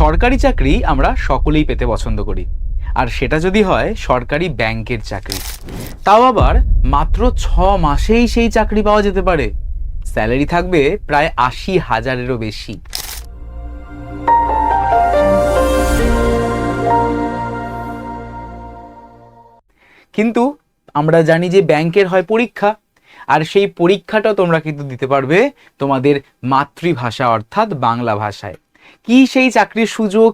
সরকারি চাকরি আমরা সকলেই পেতে পছন্দ করি, আর সেটা যদি হয় সরকারি ব্যাংকের চাকরি, তাও আবার মাত্র 6 মাসেই সেই চাকরি পাওয়া যেতে পারে। স্যালারি থাকবে প্রায় 80,000-এরও বেশি। কিন্তু আমরা জানি যে ব্যাংকের হয় পরীক্ষা, আর সেই পরীক্ষাটা তোমরা কিন্তু দিতে পারবে তোমাদের মাতৃভাষা অর্থাৎ বাংলা ভাষায়। কি সেই চাকরির সুযোগ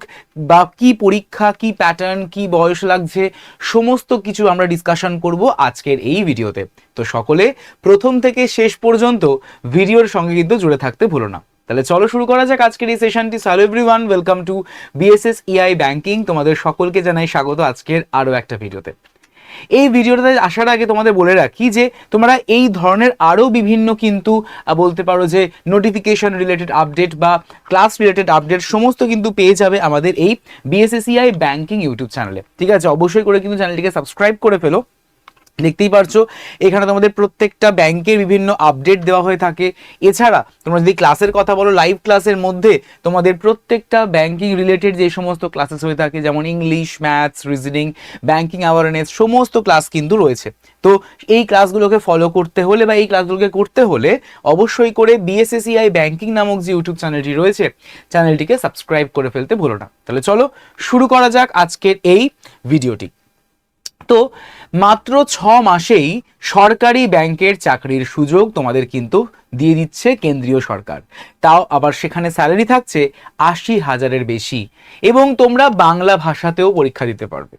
বা কি পরীক্ষা, কি প্যাটার্ন, কি বয়স লাগছে, সমস্ত কিছু আমরা ডিসকাশন করব আজকের এই ভিডিওতে। তো সকলে প্রথম থেকে শেষ পর্যন্ত ভিডিওর সঙ্গে কিন্তু জুড়ে থাকতে ভুলো না। তাহলে চলো শুরু করা যাক আজকের এই সেশনটি। Hello everyone, welcome to BSS EI banking. তোমাদের সকলকে জানাই স্বাগত আজকের আরও একটা ভিডিওতে। এই ভিডিওটাতে আসার আগে তোমাদের বলে রাখি যে তোমরা এই ধরনের আরও বিভিন্ন কিন্তু বলতে পারো যে নোটিফিকেশন রিলেটেড আপডেট বা ক্লাস রিলেটেড আপডেট সমস্ত কিন্তু পেয়ে যাবে আমাদের এই বিএসএসইআই ব্যাংকিং ইউটিউব চ্যানেলে। ঠিক আছে, অবশ্যই করে কিন্তু চ্যানেলটিকে সাবস্ক্রাইব করে ফেলো। দেখতেই পারছো এখানে তোমাদের প্রত্যেকটা ব্যাংকের বিভিন্ন আপডেট দেওয়া হয়ে থাকে। এছাড়া তোমরা যদি ক্লাসের কথা বলো, লাইভ ক্লাসের মধ্যে তোমাদের প্রত্যেকটা ব্যাংকিং রিলেটেড যে সমস্ত ক্লাসেস হয়ে থাকে, যেমন English, maths, reasoning, banking awareness, সমস্ত ক্লাস কিন্তু রয়েছে। তো এই ক্লাসগুলোকে ফলো করতে হলে বা এই ক্লাসগুলোকে করতে হলে অবশ্যই করে বিএসএসইআই ব্যাংকিং নামক যে ইউটিউব চ্যানেলটি রয়েছে, চ্যানেলটিকে সাবস্ক্রাইব করে ফেলতে ভুলো না। তাহলে চলো শুরু করা যাক আজকের এই ভিডিওটি। তো মাত্র 6 মাসেই সরকারি ব্যাংকের চাকরির সুযোগ তোমাদের কিন্তু দিয়ে দিচ্ছে কেন্দ্রীয় সরকার, তাও আবার সেখানে স্যালারি থাকছে 80,000-এর বেশি, এবং তোমরা বাংলা ভাষাতেও পরীক্ষা দিতে পারবে।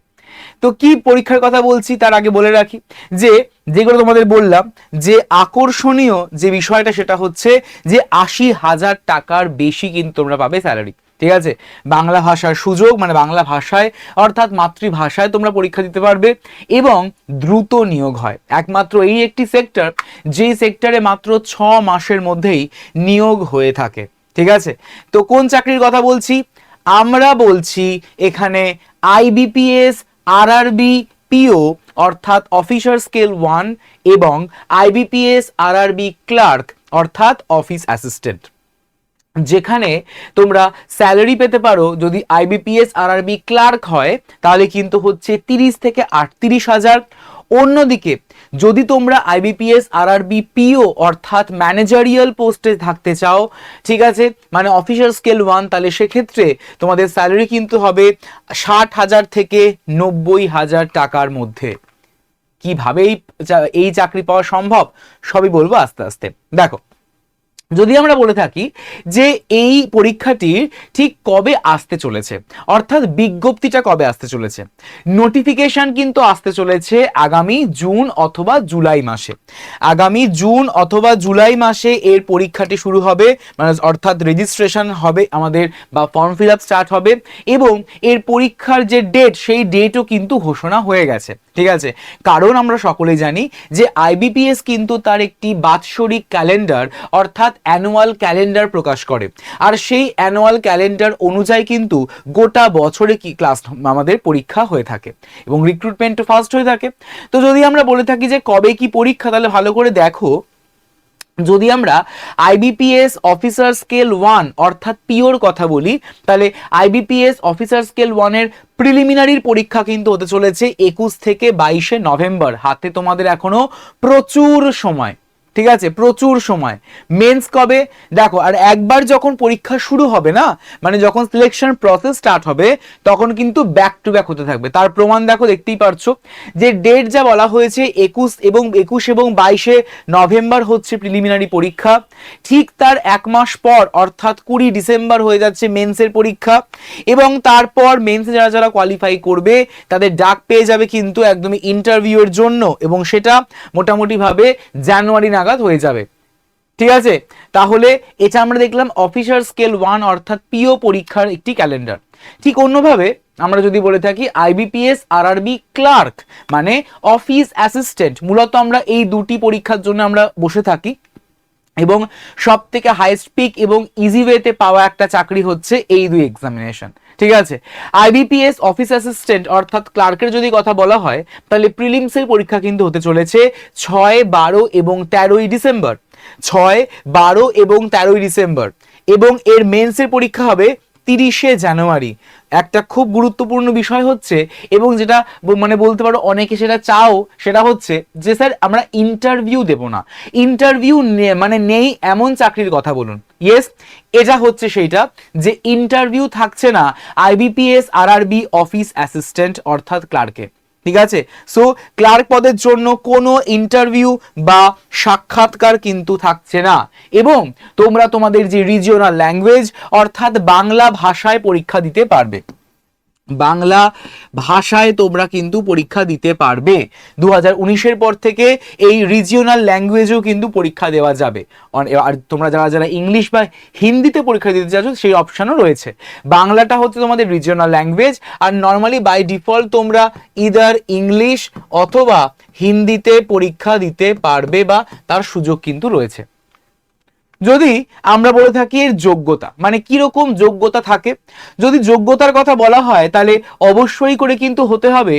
তো কি পরীক্ষার কথা বলছি তার আগে বলে রাখি যে যেগুলো তোমাদের বললাম যে আকর্ষণীয় যে বিষয়টা, সেটা হচ্ছে যে 80,000 টাকার বেশি কিন্তু তোমরা পাবে স্যালারি। ঠিক আছে, বাংলা ভাষার সুযোগ, মানে বাংলা ভাষায় অর্থাৎ মাতৃভাষায় তোমরা পরীক্ষা দিতে পারবে, এবং দ্রুত নিয়োগ হয়। একমাত্র এই একটি সেক্টর যেই সেক্টরে মাত্র 6 মাসের মধ্যেই নিয়োগ হয়ে থাকে। ঠিক আছে, তো কোন চাকরির কথা বলছি? আমরা বলছি এখানে আইবিপিএস, আরআরবি, পিও অর্থাৎ অফিসার স্কেল 1 এবং আইবিপিএস আরআরবি ক্লার্ক অর্থাৎ অফিস অ্যাসিস্ট্যান্ট, যেখানে তোমরা স্যালারি পেতে পারো যদি আইবিপিএস আরআরবি ক্লার্ক হয় তাহলে কিন্তু হচ্ছে 30 থেকে 38,000। অন্যদিকে যদি তোমরা আইবিপিএস আরআরবি পিও অর্থাৎ ম্যানেজারিয়াল পোস্টে থাকতে চাও, ঠিক আছে, মানে অফিসার স্কেল 1, তাহলে সেক্ষেত্রে তোমাদের স্যালারি কিন্তু হবে 60,000 থেকে 90,000 টাকার মধ্যে। কিভাবে এই চাকরি পাওয়া সম্ভব সবই বলবো আস্তে আস্তে। দেখো, যদি আমরা বলে থাকি যে এই পরীক্ষাটি ঠিক কবে আসতে চলেছে, অর্থাৎ বিজ্ঞপ্তিটা কবে আসতে চলেছে, নোটিফিকেশন কিন্তু আসতে চলেছে আগামী জুন অথবা জুলাই মাসে। আগামী জুন অথবা জুলাই মাসে এর পরীক্ষাটি শুরু হবে, মানে অর্থাৎ রেজিস্ট্রেশন হবে আমাদের বা ফর্ম ফিল আপ স্টার্ট হবে, এবং এর পরীক্ষার যে ডেট সেই ডেটও কিন্তু ঘোষণা হয়ে গেছে। ঠিক আছে, কারণ আমরা সকলেই জানি যে আইবিপিএস কিন্তু তার একটি বাৎসরিক ক্যালেন্ডার অর্থাৎ অ্যানুয়াল ক্যালেন্ডার প্রকাশ করে, আর সেই অ্যানুয়াল ক্যালেন্ডার অনুযায়ী কিন্তু গোটা বছরে কি ক্লাস আমাদের পরীক্ষা হয়ে থাকে এবং রিক্রুটমেন্টও ফাস্ট হয়ে থাকে। তো যদি আমরা বলে থাকি যে কবে কি পরীক্ষা, তাহলে ভালো করে দেখো, যদি আমরা আইবিপিএস অফিসার স্কেল 1 অর্থাৎ পিওর কথা বলি, তাহলে আইবিপিএস অফিসার স্কেল 1 এর প্রিলিমিনারির পরীক্ষা কিন্তু হতে চলেছে 21 থেকে 22 নভেম্বর। হাতে তোমাদের এখনো প্রচুর সময়। ঠিক আছে, প্রচুর সময়। মেন্স কবে দেখো, আর একবার যখন পরীক্ষা শুরু হবে না, মানে যখন সিলেকশন প্রসেস স্টার্ট হবে, তখন কিন্তু ব্যাক টু ব্যাক হতে থাকবে। তার প্রমাণ দেখো, দেখতেই পারছো যে ডেট যা বলা হয়েছে 21 এবং 22 নভেম্বর হচ্ছে প্রিলিমিনারি পরীক্ষা। ঠিক তার 1 মাস পর অর্থাৎ 20 ডিসেম্বর হয়ে যাচ্ছে মেন্সের পরীক্ষা, এবং তারপর মেন্সে যারা যারা কোয়ালিফাই করবে তাদের ডাক পেয়ে যাবে কিন্তু একদমই ইন্টারভিউয়ের জন্য, এবং সেটা মোটামুটি ভাবে জানুয়ারি নাগাদ হয়ে যাবে। ঠিক আছে, তাহলে এটা আমরা দেখলাম অফিসার স্কেল 1 অর্থাৎ পিও পরীক্ষার একটি ক্যালেন্ডার। ঠিক অন্যভাবে আমরা যদি বলে থাকি আইবিপিএস আরআরবি ক্লার্ক মানে অফিস অ্যাসিস্ট্যান্ট, মূলত আমরা এই দুটি পরীক্ষার জন্য আমরা বসে থাকি, এবং সব থেকে হাইস্ট পিক এবং ইজি ওয়েতে পাওয়া একটা চাকরি হচ্ছে এই দুই এক্সামিনেশন। ঠিক আছে, আইবিপিএস অফিস অ্যাসিস্ট্যান্ট অর্থাৎ ক্লার্কের যদি কথা বলা হয়, তাহলে প্রিলিমসের পরীক্ষা কিন্তু হতে চলেছে 6, 12 এবং 13 ডিসেম্বর। 6, 12 এবং 13 ডিসেম্বর, এবং এর মেন্সের পরীক্ষা হবে 30শে জানুয়ারি। একটা খুব গুরুত্বপূর্ণ বিষয় হচ্ছে, এবং যেটা মানে বলতে পারো অনেকে সেটা চাও, সেটা হচ্ছে যে স্যার আমরা ইন্টারভিউ দেব না, ইন্টারভিউ মানে নেই এমন চাকরির কথা বলুন। ইয়েস, এটা হচ্ছে সেইটা যে ইন্টারভিউ থাকছে না আইবিপিএস আরআরবি অফিস অ্যাসিস্ট্যান্ট অর্থাৎ ক্লার্কে। ঠিক আছে, সো ক্লার্ক পদের জন্য কোনো ইন্টারভিউ বা সাক্ষাৎকার কিন্তু থাকছে না, এবং তোমরা তোমাদের যে রিজিওনাল ল্যাঙ্গুয়েজ অর্থাৎ বাংলা ভাষায় পরীক্ষা দিতে পারবে। বাংলা ভাষায় তোমরা কিন্তু পরীক্ষা দিতে পারবে। 2019-এর পর থেকে এই রিজিওনাল ল্যাঙ্গুয়েজেও কিন্তু পরীক্ষা দেওয়া যাবে। আর তোমরা যারা যারা ইংলিশ বা হিন্দিতে পরীক্ষা দিতে চাচ্ছ সেই অপশনও রয়েছে। বাংলাটা হচ্ছে তোমাদের রিজিওনাল ল্যাঙ্গুয়েজ, আর নর্মালি বাই ডিফল্ট তোমরা ইদার ইংলিশ অথবা হিন্দিতে পরীক্ষা দিতে পারবে, বা তার সুযোগ কিন্তু রয়েছে। যদি আমরা বলে থাকি এর যোগ্যতা, মানে কিরকম যোগ্যতা থাকে, যদি যোগ্যতার কথা বলা হয় তাহলে অবশ্যই করে কিন্তু হতে হবে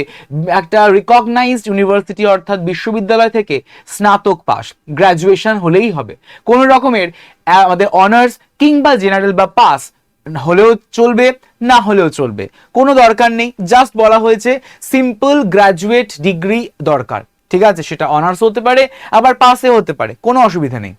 একটা রিকগনাইজড ইউনিভার্সিটি অর্থাৎ বিশ্ববিদ্যালয় থেকে স্নাতক পাস, গ্র্যাজুয়েশন হলেই হবে। কোনো রকমের আমাদের অনার্স কিংবা জেনারেল বা পাস হলেও চলবে, না হলেও চলবে, কোনো দরকার নেই। জাস্ট বলা হয়েছে সিম্পল গ্র্যাজুয়েট ডিগ্রি দরকার। ঠিক আছে, সেটা অনার্স হতে পারে আবার পাসে হতে পারে, কোনো অসুবিধা নেই।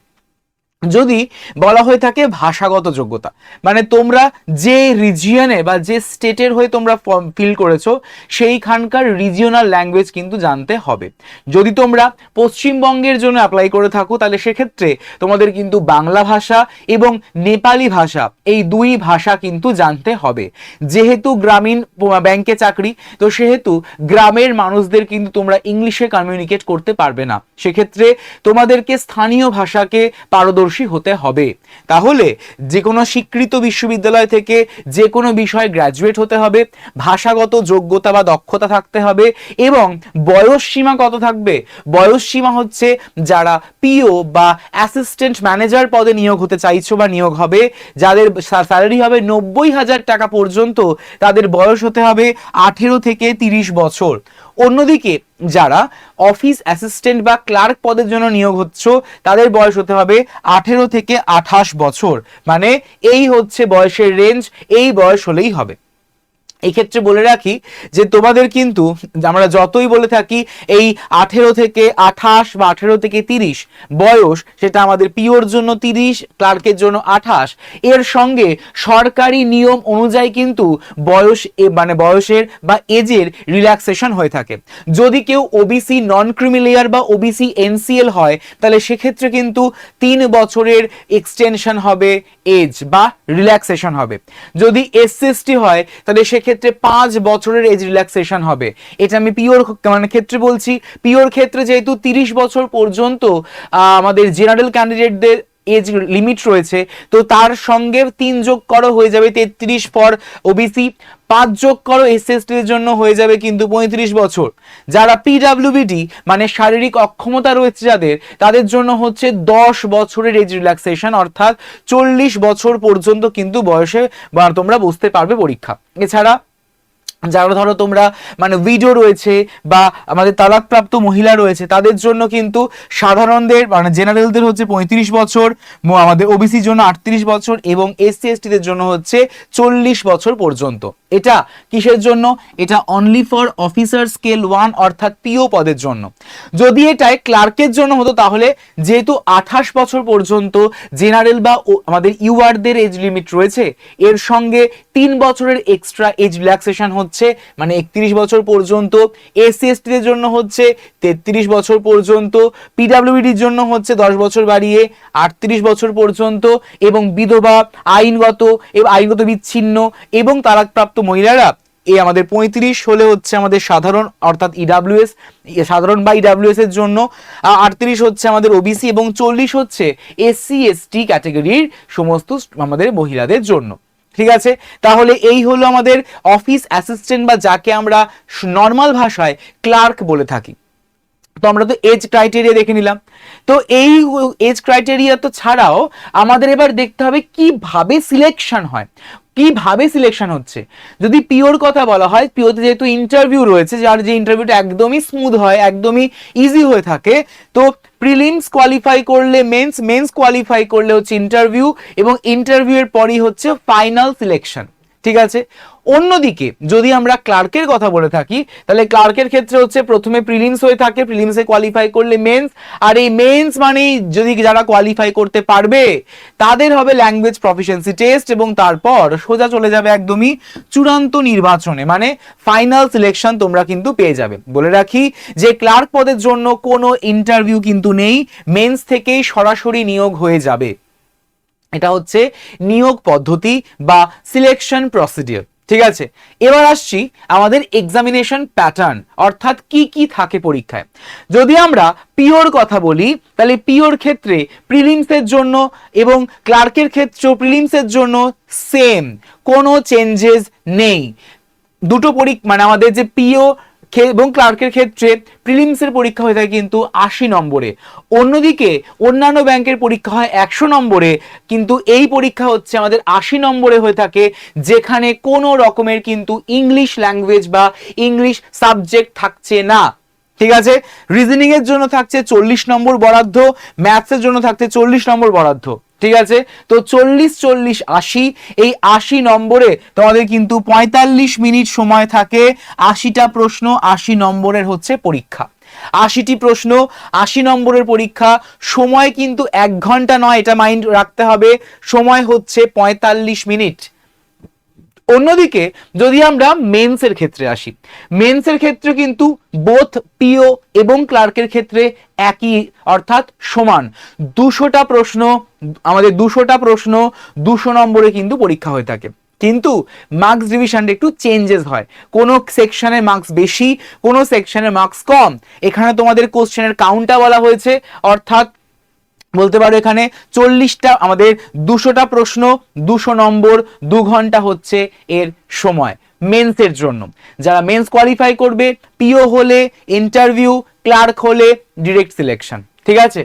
যদি বলা হয়ে থাকে ভাষাগত যোগ্যতা, মানে তোমরা যে রিজিয়নে বা যে স্টেটের হয়ে তোমরা ফর্ম ফিল করেছো সেইখানকার রিজিওনাল ল্যাঙ্গুয়েজ কিন্তু জানতে হবে। যদি তোমরা পশ্চিমবঙ্গের জন্য অ্যাপ্লাই করে থাকো তাহলে সেক্ষেত্রে তোমাদের কিন্তু বাংলা ভাষা এবং নেপালি ভাষা, এই দুই ভাষা কিন্তু জানতে হবে। যেহেতু গ্রামীণ ব্যাংকে চাকরি, তো সেহেতু গ্রামের মানুষদের কিন্তু তোমরা ইংলিশে কমিউনিকেট করতে পারবে না, সেক্ষেত্রে তোমাদেরকে স্থানীয় ভাষাকে পারদর্শী হতে হবে। তাহলে যে কোনো স্বীকৃত বিশ্ববিদ্যালয় থেকে যে কোনো বিষয়ে গ্র্যাজুয়েট হতে হবে, ভাষাগত যোগ্যতা বা দক্ষতা থাকতে হবে, এবং বয়স সীমা কত থাকবে? বয়স সীমা হচ্ছে যারা পিও বা অ্যাসিস্ট্যান্ট ম্যানেজার পদে নিয়োগ হতে চাইছো বা নিয়োগ হবে, যাদের স্যালারি হবে 90,000 টাকা পর্যন্ত, তাদের বয়স হতে হবে 18 থেকে 30 বছর। অন্যদিকে যারা অফিস অ্যাসিস্ট্যান্ট বা ক্লার্ক পদের জন্য নিয়োগ হচ্ছে তাদের বয়স হতে হবে 18 থেকে 28 বছর, মানে এই হচ্ছে বয়সের রেঞ্জ, এই বয়স হলেই হবে। এই ক্ষেত্রে বলে রাখি যে তোমাদের কিন্তু আমরা যতই বলে থাকি এই 18 থেকে 28 বা 18 থেকে 30 বয়স, সেটা আমাদের পিওর জন্য 30, ক্লার্কের জন্য 28, এর সঙ্গে সরকারি নিয়ম অনুযায়ী কিন্তু বয়স মানে বয়সের বা এজের রিল্যাক্সেশন হয়ে থাকে। যদি কেউ ওবিসি নন ক্রিমি লেয়ার বা ওবিসি এনসিএল হয় তাহলে সেক্ষেত্রে কিন্তু 3 বছরের এক্সটেনশন হবে এজ বা রিল্যাক্সেশন হবে। যদি এসসি এসটি হয় তাহলে সেক্ষেত্রে 5 বছরের এজ রিল্যাক্সেশন হবে। এটা আমি পিওর মানে ক্ষেত্রে বলছি। পিওর ক্ষেত্রে যেহেতু 30 বছর পর্যন্ত আমাদের জেনারেল ক্যান্ডিডেটদের এজ লিমিট রয়েছে, তো তার সঙ্গে 3 যোগ করো হয়ে যাবে 33 ফর ওবিসি, 5 যোগ করো এসসি এর জন্য হয়ে যাবে কিন্তু 35 বছর। যারা পিডব্লিউবিডি মানে শারীরিক অক্ষমতা রয়েছে যাদের, তাদের জন্য হচ্ছে 10 বছরের এজ রিল্যাক্সেশন, অর্থাৎ 40 বছর পর্যন্ত কিন্তু বয়সে তোমরা বসতে পারবে পরীক্ষা। এছাড়া যারা ধরো তোমরা মানে উইডো রয়েছে বা আমাদের তালাকপ্রাপ্ত মহিলা রয়েছে, তাদের জন্য কিন্তু সাধারণদের মানে জেনারেলদের হচ্ছে 35 বছর, আমাদের ওবিসির জন্য 38 বছর, এবং এসসি এসটিদের জন্য হচ্ছে 40 বছর পর্যন্ত। এটা কিসের জন্য? এটা অনলি ফর অফিসার স্কেল 1 অর্থাৎ পিও পদের জন্য। যদি এটাই ক্লার্কের জন্য হতো তাহলে যেহেতু 28 বছর পর্যন্ত জেনারেল বা আমাদের ইউআরদের এজ লিমিট রয়েছে, এর সঙ্গে 3 বছরের এক্সট্রা এজ রিল্যাক্সেশন হচ্ছে, মানে 31 বছর পর্যন্ত। এসসি এসটিদের জন্য হচ্ছে 33 বছর পর্যন্ত, পিডব্লিউডির জন্য হচ্ছে 10 বছর বাড়িয়ে 38 বছর পর্যন্ত, এবং বিধবা, আইনগত বিচ্ছিন্ন এবং তালাকপ্রাপ্ত মহিলারা এই আমাদের 35 হলে হচ্ছে আমাদের সাধারণ অর্থাৎ ইডাব্লিউএস, সাধারণ বা ইডাব্লিউএস এর জন্য, 38 হচ্ছে আমাদের ওবিসি, এবং 40 হচ্ছে এসসি এসটি ক্যাটাগরির সমস্ত আমাদের মহিলাদের জন্য। ঠিক আছে, তাহলে এই হলো আমাদের অফিস অ্যাসিস্ট্যান্ট বা যাকে আমরা নর্মাল ভাষায় ক্লার্ক বলে থাকি। তো আমরা তো এজ ক্রাইটেরিয়া দেখে নিলাম। তো এই এজ ক্রাইটেরিয়া তো ছাড়াও আমাদের এবার দেখতে হবে কিভাবে সিলেকশন হয়, কিভাবে সিলেকশন হচ্ছে। যদি পিওর কথা বলা হয়, পিওতে যেহেতু ইন্টারভিউ রয়েছে, যার যে ইন্টারভিউটা একদমই স্মুথ হয়, একদমই ইজি হয়ে থাকে, তো প্রিলিমস কোয়ালিফাই করলে মেন্স, মেন্স কোয়ালিফাই করলে হচ্ছে ইন্টারভিউ, এবং ইন্টারভিউ এর পরই হচ্ছে ফাইনাল সিলেকশন। ঠিক আছে। অন্যদিকে যদি আমরা ক্লার্কের কথা বলে থাকি, তাহলে ক্লার্কের ক্ষেত্রে হচ্ছে প্রথমে প্রিলিমস হয়ে থাকে, প্রিলিমসে কোয়ালিফাই করলে মেন্স, আর এই মেন্স মানেই যদি যারা কোয়ালিফাই করতে পারবে তাদের হবে ল্যাঙ্গুয়েজ প্রফিসিয়েন্সি টেস্ট, এবং তারপর সোজা চলে যাবে একদমই চূড়ান্ত নির্বাচনে, মানে ফাইনাল সিলেকশন তোমরা কিন্তু পেয়ে যাবে। বলে রাখি যে ক্লার্ক পদের জন্য কোনো ইন্টারভিউ কিন্তু নেই, মেন্স থেকেই সরাসরি নিয়োগ হয়ে যাবে। এটা হচ্ছে নিয়োগ পদ্ধতি বা সিলেকশন প্রসিডিওর। ঠিক আছে, এবার আসছি আমাদের এক্সামিনেশন প্যাটার্ন, অর্থাৎ কি কি থাকে পরীক্ষায়। যদি আমরা পিওর কথা বলি, তাহলে পিওর ক্ষেত্রে প্রিলিমসের জন্য এবং ক্লার্কের ক্ষেত্রেও প্রিলিমসের জন্য সেম, কোনো চেঞ্জেস নেই। দুটো মানে আমাদের যে পিও এবং ক্লার্কের ক্ষেত্রে প্রিলিমসের পরীক্ষা হয়ে থাকে কিন্তু 80 নম্বরে, অন্যদিকে অন্যান্য ব্যাংকের পরীক্ষা হয় 100 নম্বরে, কিন্তু এই পরীক্ষা হচ্ছে আমাদের 80 নম্বরে হয়ে থাকে, যেখানে কোনো রকমের কিন্তু ইংলিশ ল্যাঙ্গুয়েজ বা ইংলিশ সাবজেক্ট থাকছে না। ঠিক আছে, রিজনিং এর জন্য থাকছে 40 নম্বর বরাদ্দ, ম্যাথসের জন্য থাকছে 40 নম্বর বরাদ্দ। ঠিক আছে, তো 40 40 80, এই 80 নম্বরে তোমাদের কিন্তু 45 মিনিট সময় থাকে, 80টা প্রশ্ন, 80 নম্বরের হচ্ছে পরীক্ষা। 80টি প্রশ্ন, 80 নম্বরের পরীক্ষা, সময় কিন্তু 1 ঘন্টা নয়, এটা মাইন্ড রাখতে হবে, সময় হচ্ছে 45 মিনিট। অন্যদিকে যদি আমরা মেন্সের ক্ষেত্রে আসি, মেন্সের ক্ষেত্রে কিন্তু বোথ পিও এবং ক্লার্কের ক্ষেত্রে একই, অর্থাৎ সমান 200টা প্রশ্ন, আমাদের 200টা প্রশ্ন 200 নম্বরে কিন্তু পরীক্ষা হয়ে থাকে। কিন্তু মার্কস ডিভিশনটা একটু চেঞ্জেস হয়, কোনো সেকশনে মার্কস বেশি, কোনো সেকশনে মার্কস কম। এখানে তোমাদের কোশ্চেনের কাউন্টটা বলা হয়েছে, অর্থাৎ বলতে পারো এখানে 40টা, আমাদের 200টা প্রশ্ন 200 নম্বর, 2 ঘন্টা হচ্ছে এর সময় মেন্সের জন্য। যারা মেন্স কোয়ালিফাই করবে, পিও হলে ইন্টারভিউ, ক্লার্ক হলে ডিরেক্ট সিলেকশন। ঠিক আছে,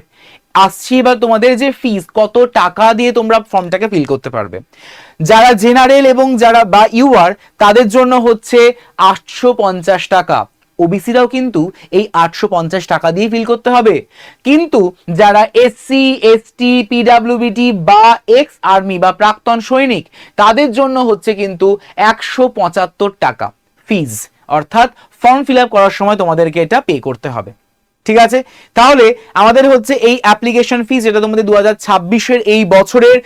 আসছি এবার তোমাদের যে ফিস, কত টাকা দিয়ে তোমরা ফর্মটাকে ফিল করতে পারবে। যারা জেনারেল এবং যারা বা ইউআর, তাদের জন্য হচ্ছে 850 টাকা। ওবিসিরাও কিন্তু এই 850 টাকা দিয়ে ফিল করতে হবে। কিন্তু যারা এসসি, এসটি, পিডাব্লিউবিটি বা এক্স আর্মি বা প্রাক্তন সৈনিক, তাদের জন্য হচ্ছে কিন্তু 175 টাকা ফিজ, অর্থাৎ ফর্ম ফিল আপ করার সময় তোমাদেরকে এটা পে করতে হবে। ঠিক আছে, তাহলে আমাদের হচ্ছে এই অ্যাপ্লিকেশন ফিস, যেটা তোমাদের 2026-এর এই বছরের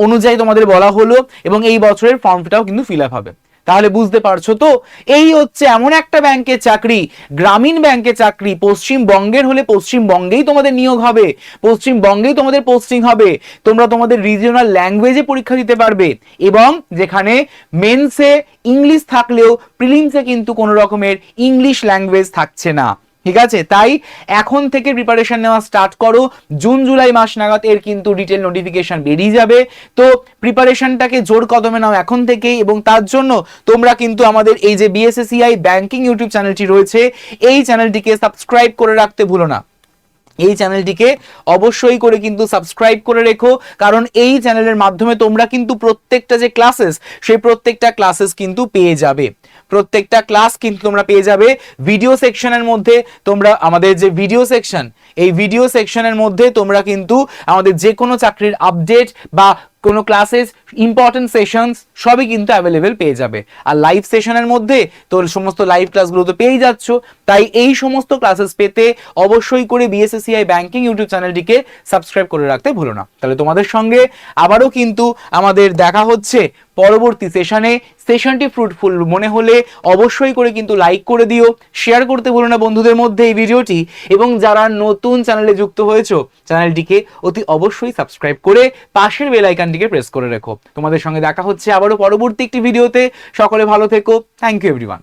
অনুযায়ী তোমাদের বলা হলো, এবং এই বছরের ফর্মটাও কিন্তু ফিল আপ হবে। তাহলে বুঝতে পারছো তো, এই হচ্ছে এমন একটা ব্যাংকের চাকরি, গ্রামীণ ব্যাংকের চাকরি, পশ্চিমবঙ্গের হলে পশ্চিমবঙ্গেই তোমাদের নিয়োগ হবে, পশ্চিমবঙ্গেই তোমাদের পোস্টিং হবে, তোমরা তোমাদের রিজিওনাল ল্যাঙ্গুয়েজে পরীক্ষা দিতে পারবে, এবং যেখানে মেন্সে ইংলিশ থাকলেও প্রিলিমসে কিন্তু কোনো রকমের ইংলিশ ল্যাঙ্গুয়েজ থাকছে না। ঠিক আছে, তাই এখন থেকে প্রিপারেশন নেওয়া স্টার্ট করো, জুন জুলাই মাস নাগাদ এর কিন্তু ডিটেল নোটিফিকেশন বেরিয়ে যাবে। তো প্রিপারেশনটাকে জোর কদমে নাও এখন থেকেই, এবং তার জন্য তোমরা কিন্তু আমাদের এই যে বিএসএসসিআই ব্যাংকিং ইউটিউব চ্যানেলটি রয়েছে, এই চ্যানেলটিকে সাবস্ক্রাইব করে রাখতে ভুলো না। এই চ্যানেলটিকে অবশ্যই করে কিন্তু সাবস্ক্রাইব করে রেখো, কারণ এই চ্যানেলের মাধ্যমে তোমরা কিন্তু প্রত্যেকটা যে ক্লাসেস, সেই প্রত্যেকটা ক্লাসেস কিন্তু পেয়ে যাবে। প্রত্যেকটা ক্লাস কিন্তু তোমরা পেয়ে যাবে ভিডিও সেকশনের মধ্যে। তোমরা আমাদের যে ভিডিও সেকশন, এই ভিডিও সেকশনের মধ্যে তোমরা কিন্তু আমাদের যে কোনো চাকরির আপডেট বা কোনো ক্লাসেস, ইম্পর্টেন্ট সেশনস সবই কিন্তু অ্যাভেলেবেল পেয়ে যাবে। আর লাইভ সেশনের মধ্যে তো সমস্ত লাইভ ক্লাসগুলো তো পেয়েই যাচ্ছ, তাই এই সমস্ত ক্লাসেস পেতে অবশ্যই করে বিএসএসসিআই ব্যাংকিং ইউটিউব চ্যানেলটিকে সাবস্ক্রাইব করে রাখতে ভুলো না। তাহলে তোমাদের সঙ্গে আবারও কিন্তু আমাদের দেখা হচ্ছে পরবর্তী সেশনে। সেশনটি ফ্রুটফুল মনে হলে অবশ্যই করে কিন্তু লাইক করে দিও, শেয়ার করতে ভুলো না বন্ধুদের মধ্যে এই ভিডিওটি, এবং যারা নতুন চ্যানেলে যুক্ত হয়েছো, চ্যানেলটিকে অতি অবশ্যই সাবস্ক্রাইব করে পাশের বেল আইকনটিকে প্রেস করে রেখো। তোমাদের সঙ্গে দেখা হচ্ছে আবারও পরবর্তী একটি ভিডিওতে। সকলে ভালো থেকো। Thank you everyone.